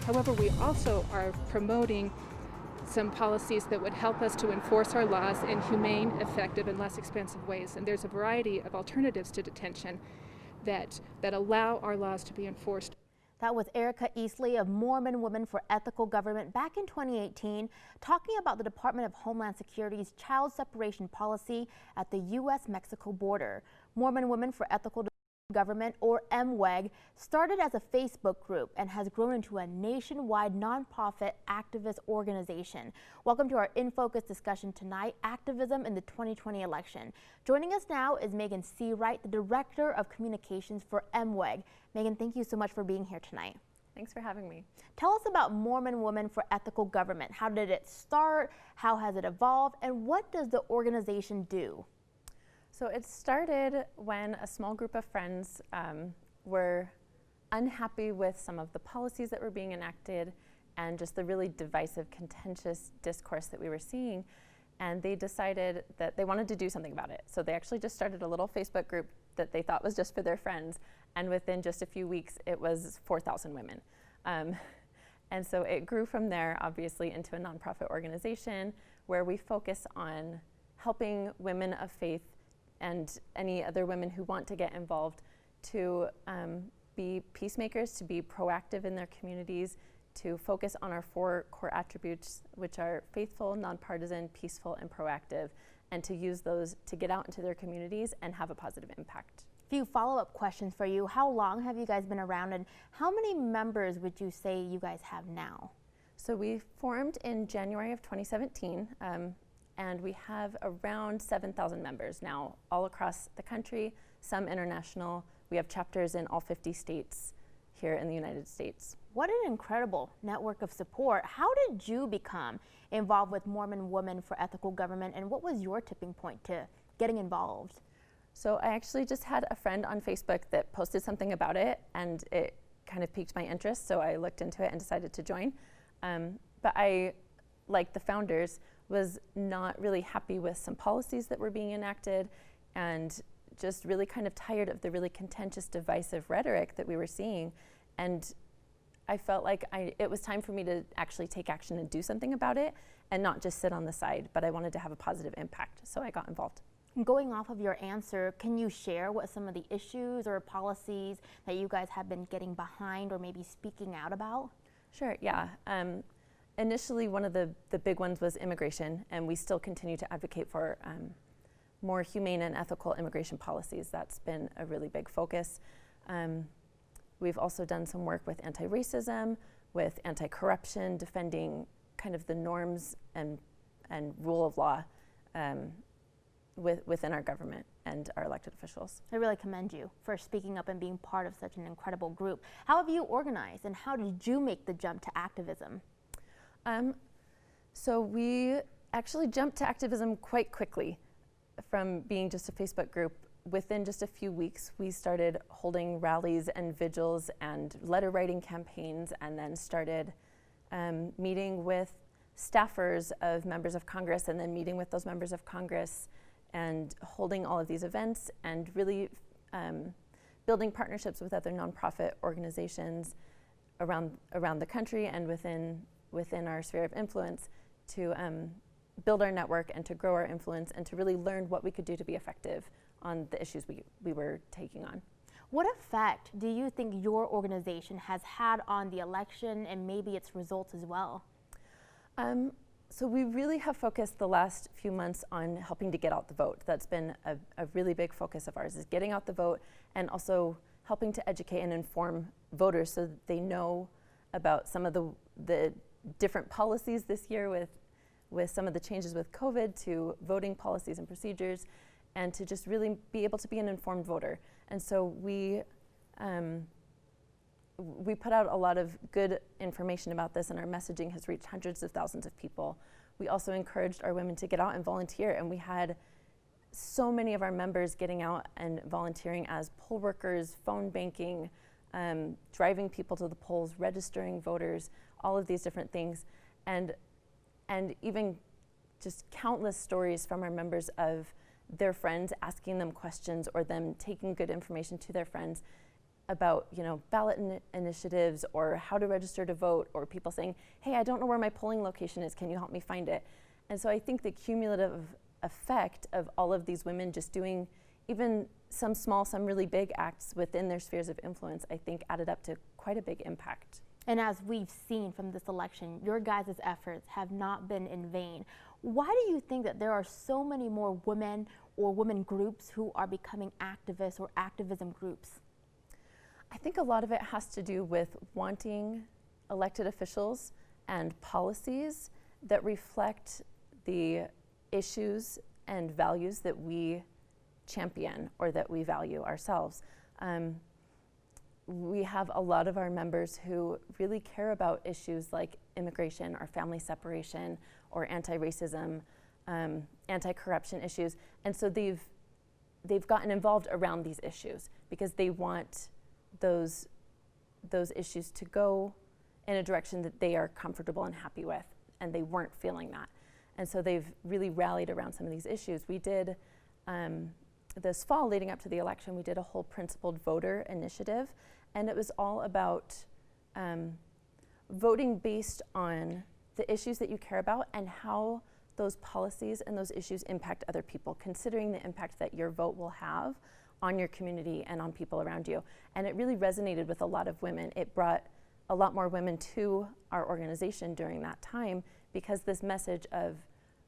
However, we also are promoting some policies that would help us to enforce our laws in humane, effective, and less expensive ways. And there's a variety of alternatives to detention that allow our laws to be enforced. That was Erica Eastley of Mormon Women for Ethical Government back in 2018, talking about the Department of Homeland Security's child separation policy at the U.S.-Mexico border. Mormon Women for Ethical Government, or MWEG, started as a Facebook group and has grown into a nationwide nonprofit activist organization. Welcome to our In Focus discussion tonight, Activism in the 2020 election. Joining us now is Megan Seawright, the Director of Communications for MWEG. Megan, thank you so much for being here tonight. Thanks for having me. Tell us about Mormon Women for Ethical Government. How did it start? How has it evolved? And what does the organization do? So it started when a small group of friends were unhappy with some of the policies that were being enacted and just the really divisive, contentious discourse that we were seeing. And they decided that they wanted to do something about it. So they actually just started a little Facebook group that they thought was just for their friends. And within just a few weeks, it was 4,000 women. And so it grew from there, obviously, into a nonprofit organization where we focus on helping women of faith and any other women who want to get involved to be peacemakers, to be proactive in their communities, to focus on our 4 core attributes, which are faithful, nonpartisan, peaceful, and proactive, and to use those to get out into their communities and have a positive impact. A few follow-up questions for you. How long have you guys been around, and how many members would you say you guys have now? So we formed in January of 2017. And we have around 7,000 members now all across the country, some international. We have chapters in all 50 states here in the United States. What an incredible network of support. How did you become involved with Mormon Women for Ethical Government, and what was your tipping point to getting involved? So I actually just had a friend on Facebook that posted something about it, and it kind of piqued my interest, so I looked into it and decided to join. But I, like the founders, was not really happy with some policies that were being enacted and just really kind of tired of the really contentious, divisive rhetoric that we were seeing. And I felt like it was time for me to actually take action and do something about it and not just sit on the side, but I wanted to have a positive impact, so I got involved. Going off of your answer, can you share what some of the issues or policies that you guys have been getting behind or maybe speaking out about? Sure, yeah. Initially, one of the big ones was immigration, and we still continue to advocate for more humane and ethical immigration policies. That's been a really big focus. We've also done some work with anti-racism, with anti-corruption, defending kind of the norms and rule of law within our government and our elected officials. I really commend you for speaking up and being part of such an incredible group. How have you organized, and how did you make the jump to activism? So we actually jumped to activism quite quickly from being just a Facebook group. Within just a few weeks, we started holding rallies and vigils and letter writing campaigns, and then started meeting with staffers of members of Congress, and then meeting with those members of Congress and holding all of these events and really building partnerships with other nonprofit organizations around the country and within our sphere of influence to build our network and to grow our influence and to really learn what we could do to be effective on the issues we were taking on. What effect do you think your organization has had on the election and maybe its results as well? So we really have focused the last few months on helping to get out the vote. That's been a really big focus of ours, is getting out the vote and also helping to educate and inform voters so that they know about some of the different policies this year with some of the changes with COVID to voting policies and procedures, and to just really be able to be an informed voter. And so we put out a lot of good information about this, and our messaging has reached hundreds of thousands of people. We also encouraged our women to get out and volunteer, and we had so many of our members getting out and volunteering as poll workers, phone banking, driving people to the polls, registering voters, all of these different things. And even just countless stories from our members of their friends asking them questions or them taking good information to their friends about, you know, ballot initiatives or how to register to vote, or people saying, hey, I don't know where my polling location is, can you help me find it? And so I think the cumulative effect of all of these women just doing even some small, some really big acts within their spheres of influence, I think added up to quite a big impact. And as we've seen from this election, your guys' efforts have not been in vain. Why do you think that there are so many more women or women groups who are becoming activists or activism groups? I think a lot of it has to do with wanting elected officials and policies that reflect the issues and values that we champion or that we value ourselves. We have a lot of our members who really care about issues like immigration or family separation or anti-racism, anti-corruption issues. And so they've gotten involved around these issues because they want those issues to go in a direction that they are comfortable and happy with, and they weren't feeling that. And so they've really rallied around some of these issues. We did, this fall leading up to the election, we did a whole principled voter initiative, and it was all about voting based on the issues that you care about and how those policies and those issues impact other people, considering the impact that your vote will have on your community and on people around you. And it really resonated with a lot of women. It brought a lot more women to our organization during that time because this message of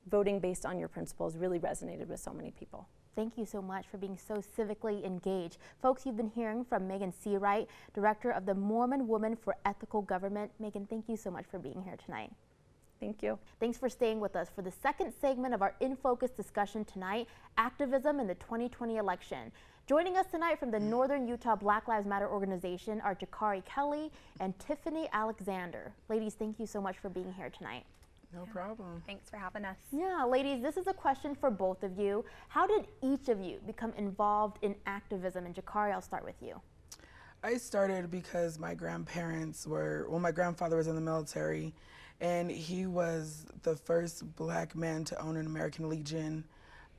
voting based on your principles really resonated with so many people. Thank you so much for being so civically engaged. Folks, you've been hearing from Megan Seawright, Director of the Mormon Women for Ethical Government. Megan, thank you so much for being here tonight. Thank you. Thanks for staying with us for the second segment of our In Focus discussion tonight, Activism in the 2020 election. Joining us tonight from the Northern Utah Black Lives Matter organization are Jacarri, Kelley, and Tiffany Alexander. Ladies, thank you so much for being here tonight. No problem. Thanks for having us. Yeah, ladies, this is a question for both of you. How did each of you become involved in activism? And Jacarri, I'll start with you. I started because my grandparents were, well, my grandfather was in the military, and he was the first black man to own an American Legion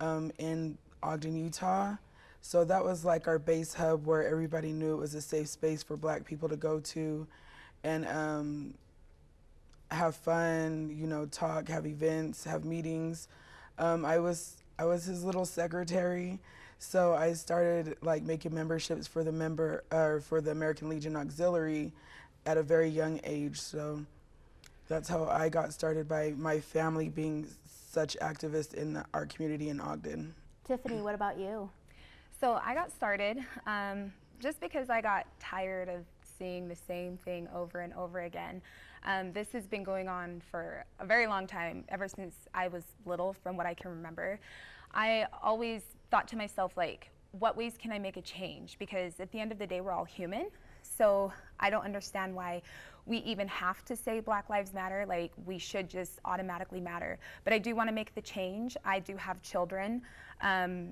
in Ogden, Utah. So that was like our base hub where everybody knew it was a safe space for black people to go to and have fun, you know, talk, have events, have meetings. I was his little secretary, so I started like making memberships for the for the American Legion Auxiliary at a very young age. So that's how I got started, by my family being such activists in our community in Ogden. Tiffany, what about you? So I got started just because I got tired of seeing the same thing over and over again. This has been going on for a very long time, ever since I was little, from what I can remember. I always thought to myself, like, what ways can I make a change? Because at the end of the day, we're all human. So I don't understand why we even have to say Black Lives Matter, like we should just automatically matter. But I do want to make the change. I do have children,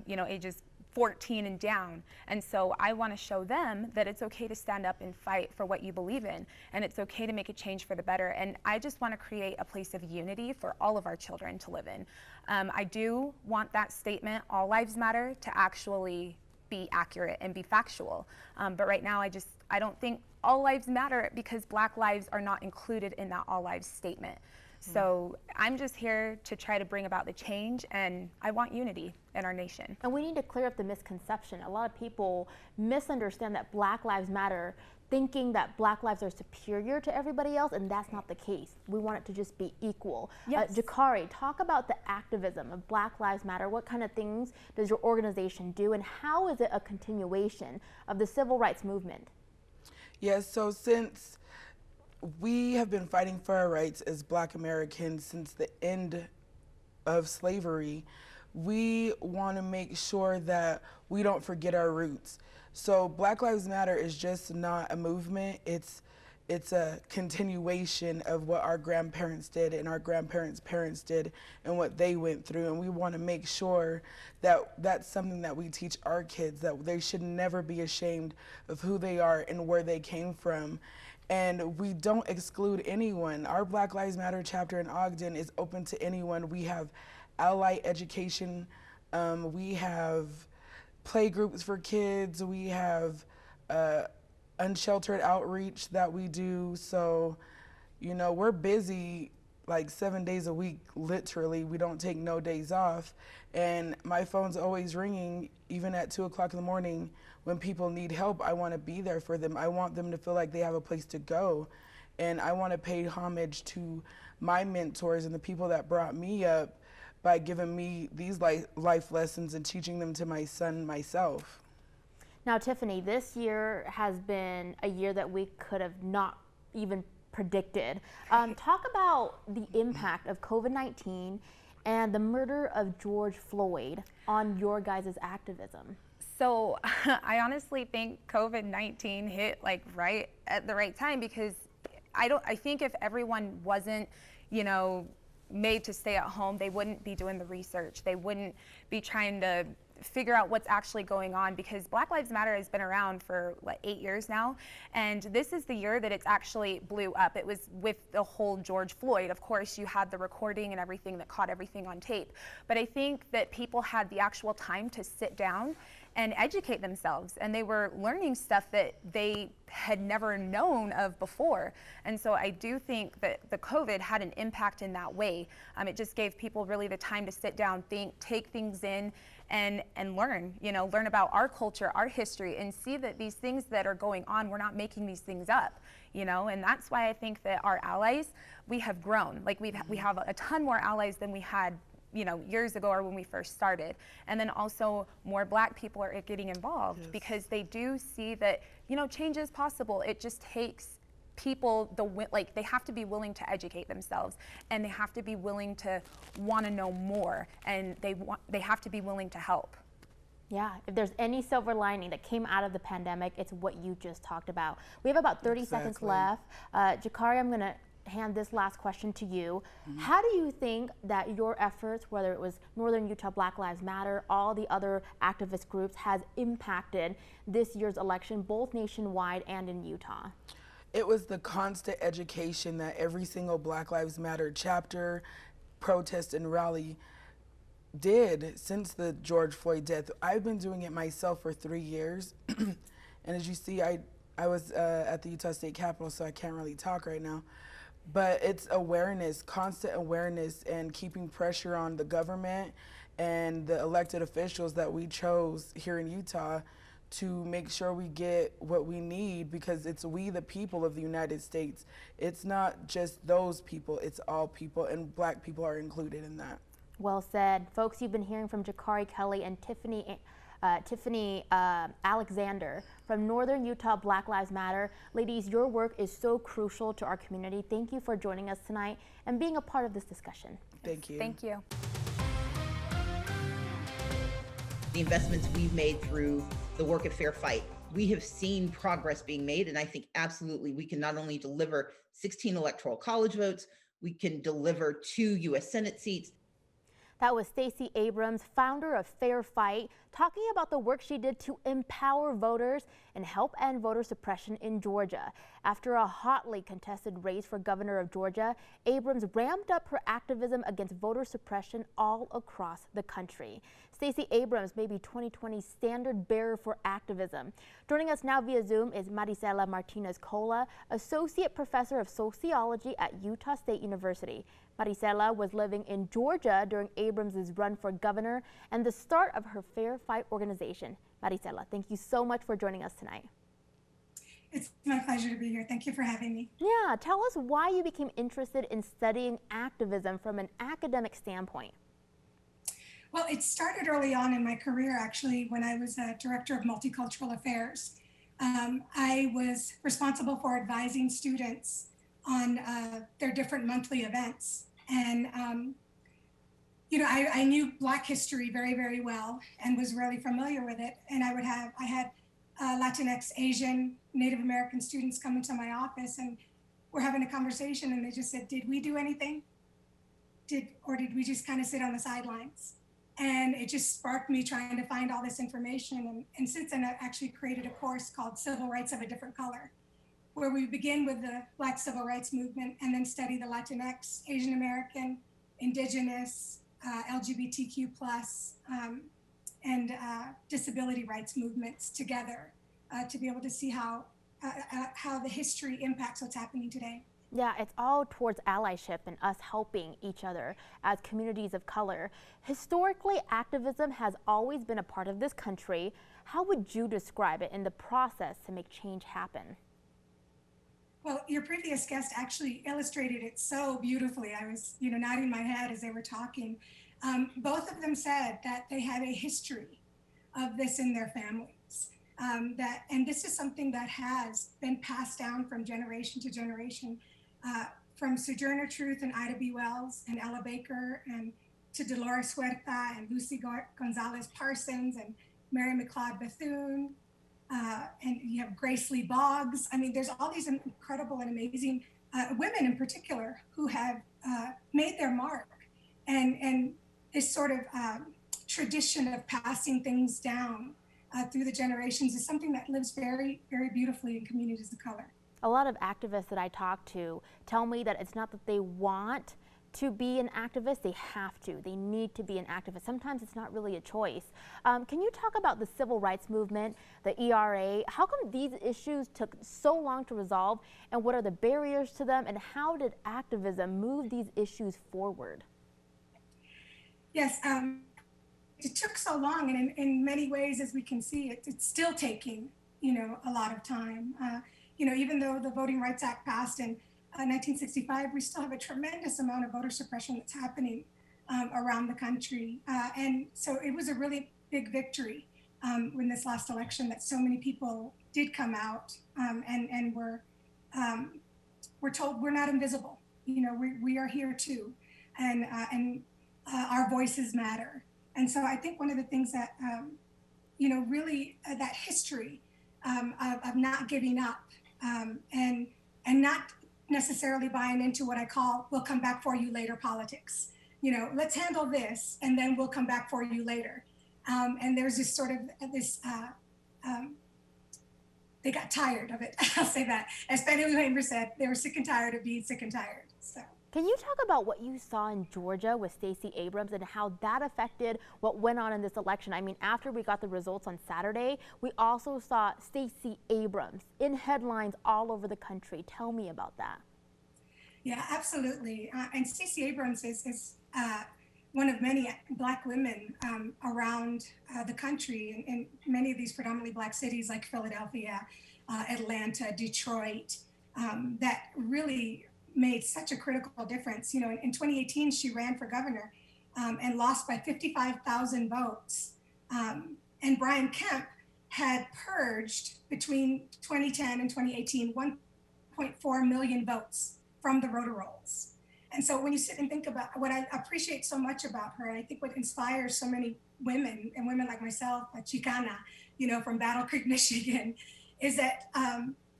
you know, ages 14 and down. And so I want to show them that it's okay to stand up and fight for what you believe in, and it's okay to make a change for the better. And I just want to create a place of unity for all of our children to live in. I do want that statement, all lives matter, to actually be accurate and be factual. But right now I don't think all lives matter because Black lives are not included in that all lives statement. So I'm just here to try to bring about the change, and I want unity in our nation. And we need to clear up the misconception. A lot of people misunderstand that Black Lives Matter, thinking that Black lives are superior to everybody else, and that's not the case. We want it to just be equal. Yes. Jacarri, talk about the activism of Black Lives Matter. What kind of things does your organization do, and how is it a continuation of the civil rights movement? Yes, so since we have been fighting for our rights as Black Americans since the end of slavery, we want to make sure that we don't forget our roots. So Black Lives Matter is just not a movement, it's a continuation of what our grandparents did and our grandparents' parents did and what they went through. And we want to make sure that that's something that we teach our kids, that they should never be ashamed of who they are and where they came from. And we don't exclude anyone. Our Black Lives Matter chapter in Ogden is open to anyone. We have ally education, we have play groups for kids, we have unsheltered outreach that we do. So, you know, we're busy like 7 days a week, literally. We don't take no days off. And my phone's always ringing, even at 2 o'clock in the morning. When people need help, I want to be there for them. I want them to feel like they have a place to go. And I want to pay homage to my mentors and the people that brought me up by giving me these life lessons and teaching them to my son myself. Now, Tiffany, this year has been a year that we could have not even predicted. Talk about the impact of COVID-19 and the murder of George Floyd on your guys' activism. So I honestly think COVID-19 hit like right at the right time, because I think if everyone wasn't, you know, made to stay at home, they wouldn't be doing the research. They wouldn't be trying to figure out what's actually going on, because Black Lives Matter has been around for what, 8 years now, and this is the year that it's actually blew up. It was with the whole George Floyd. Of course, you had the recording and everything that caught everything on tape, but I think that people had the actual time to sit down and educate themselves, and they were learning stuff that they had never known of before. And so I do think that the COVID had an impact in that way. It just gave people really the time to sit down, think, take things in, and learn, you know, learn about our culture, our history, and see that these things that are going on, we're not making these things up, you know. And that's why I think that our allies, we have grown. Like we have a ton more allies than we had, you know, years ago or when we first started. And then also more Black people are getting involved, yes, because they do see that, you know, change is possible. It just takes people, they have to be willing to educate themselves, and they have to be willing to want to know more, and they have to be willing to help. Yeah, if there's any silver lining that came out of the pandemic, it's what you just talked about. We have about 30 seconds left. Jacarri, I'm going to hand this last question to you. How do you think that your efforts, whether it was Northern Utah Black Lives Matter, all the other activist groups, has impacted this year's election, both nationwide and in Utah? It was the constant education that every single Black Lives Matter chapter, protest, and rally did since the George Floyd death. I've been doing it myself for 3 years. And as you see, I was at the Utah State Capitol, so I can't really talk right now. But it's awareness, constant awareness, and keeping pressure on the government and the elected officials that we chose here in Utah to make sure we get what we need, because it's we the people of the United States. It's not just those people, it's all people, and Black people are included in that. Well said. Folks, you've been hearing from Jacarri, Kelley, and Tiffany Alexander from Northern Utah Black Lives Matter. Ladies, your work is so crucial to our community. Thank you for joining us tonight and being a part of this discussion. Thank you. Thank you. The investments we've made through the work of Fair Fight, we have seen progress being made, and I think absolutely we can not only deliver 16 electoral college votes, we can deliver 2 U.S. Senate seats. That was Stacey Abrams, founder of Fair Fight, talking about the work she did to empower voters and help end voter suppression in Georgia. After a hotly contested race for governor of Georgia, Abrams ramped up her activism against voter suppression all across the country. Stacey Abrams may be 2020's standard bearer for activism. Joining us now via Zoom is Marisela Martinez-Cola, associate professor of sociology at Utah State University. Marisela was living in Georgia during Abrams' run for governor and the start of her Fair Fight organization. Marisela, thank you so much for joining us tonight. It's my pleasure to be here. Thank you for having me. Yeah, tell us why you became interested in studying activism from an academic standpoint. Well, it started early on in my career, actually, when I was a director of multicultural affairs. I was responsible for advising students on their different monthly events. And, you know, I knew Black history very, very well and was really familiar with it. And I had Latinx, Asian, Native American students come into my office, and we're having a conversation, and they just said, did we do anything? Or did we just kind of sit on the sidelines? And it just sparked me trying to find all this information. And since then, I actually created a course called Civil Rights of a Different Color, where we begin with the Black Civil Rights Movement and then study the Latinx, Asian American, Indigenous, LGBTQ+, and disability rights movements together to be able to see how how the history impacts what's happening today. Yeah, it's all towards allyship and us helping each other as communities of color. Historically, activism has always been a part of this country. How would you describe it in the process to make change happen? Well, your previous guest actually illustrated it so beautifully. I was, nodding my head as they were talking. Both of them said that they had a history of this in their families. And this is something that has been passed down from generation to generation, from Sojourner Truth and Ida B. Wells and Ella Baker, and to Dolores Huerta and Lucy Gonzalez Parsons and Mary McLeod Bethune. And you have Grace Lee Boggs. I mean, there's all these incredible and amazing women in particular who have made their mark. And this sort of tradition of passing things down through the generations is something that lives very, very beautifully in communities of color. A lot of activists that I talk to tell me that it's not that they want to be an activist, they have to. They need to be an activist. Sometimes it's not really a choice. Can you talk about the civil rights movement, the ERA? How come these issues took so long to resolve, and what are the barriers to them, and how did activism move these issues forward? Yes, it took so long, and in many ways, as we can see, it's still taking, a lot of time. Even though the Voting Rights Act passed in 1965, we still have a tremendous amount of voter suppression that's happening around the country. And so it was a really big victory in this last election that so many people did come out and we're told we're not invisible. We are here too, and our voices matter. And so I think one of the things that, really that history of not giving up and not necessarily buying into what I call "we'll come back for you later" politics. Let's handle this and then we'll come back for you later. And there's this sort of they got tired of it. I'll say that. As Fannie Lou Hamer said, they were sick and tired of being sick and tired. So. Can you talk about what you saw in Georgia with Stacey Abrams and how that affected what went on in this election? I mean, after we got the results on Saturday, we also saw Stacey Abrams in headlines all over the country. Tell me about that. Yeah, absolutely. And Stacey Abrams is one of many Black women around the country in many of these predominantly Black cities like Philadelphia, Atlanta, Detroit, that really made such a critical difference. In 2018, she ran for governor and lost by 55,000 votes. And Brian Kemp had purged between 2010 and 2018 1.4 million votes from the voter rolls. And so when you sit and think about what I appreciate so much about her, and I think what inspires so many women and women like myself, a Chicana, from Battle Creek, Michigan, is that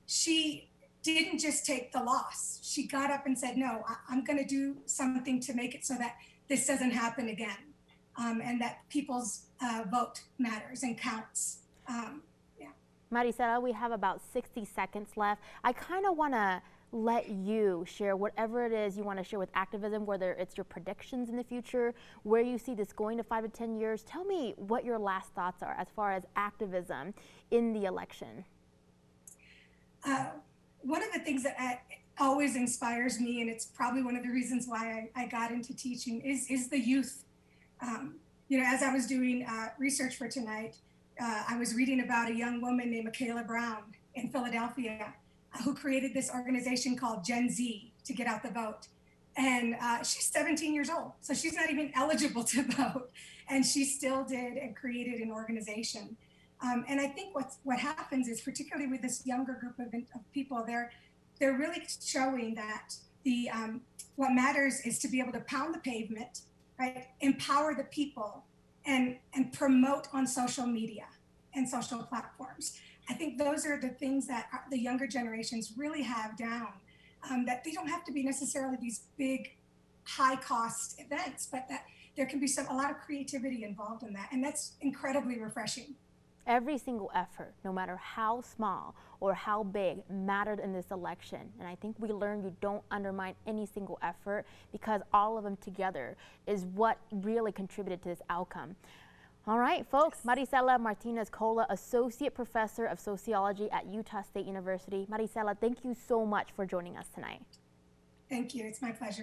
she didn't just take the loss. She got up and said, no, I'm going to do something to make it so that this doesn't happen again, and that people's vote matters and counts. Yeah. Marisela, we have about 60 seconds left. I kind of want to let you share whatever it is you want to share with activism, whether it's your predictions in the future, where you see this going to 5 to 10 years. Tell me what your last thoughts are as far as activism in the election. One of the things that always inspires me, and it's probably one of the reasons why I got into teaching, is the youth. As I was doing research for tonight, I was reading about a young woman named Michaela Brown in Philadelphia who created this organization called Gen Z to get out the vote. And she's 17 years old, so she's not even eligible to vote. And she still did and created an organization. And I think what happens is, particularly with this younger group of people, they're really showing that what matters is to be able to pound the pavement, right? Empower the people and promote on social media and social platforms. I think those are the things that the younger generations really have down, that they don't have to be necessarily these big, high-cost events, but that there can be a lot of creativity involved in that, and that's incredibly refreshing. Every single effort, no matter how small or how big, mattered in this election. And I think we learned you don't undermine any single effort, because all of them together is what really contributed to this outcome. All right, folks. Marisela Martinez-Cola, Associate Professor of Sociology at Utah State University. Marisela, thank you so much for joining us tonight. Thank you. It's my pleasure.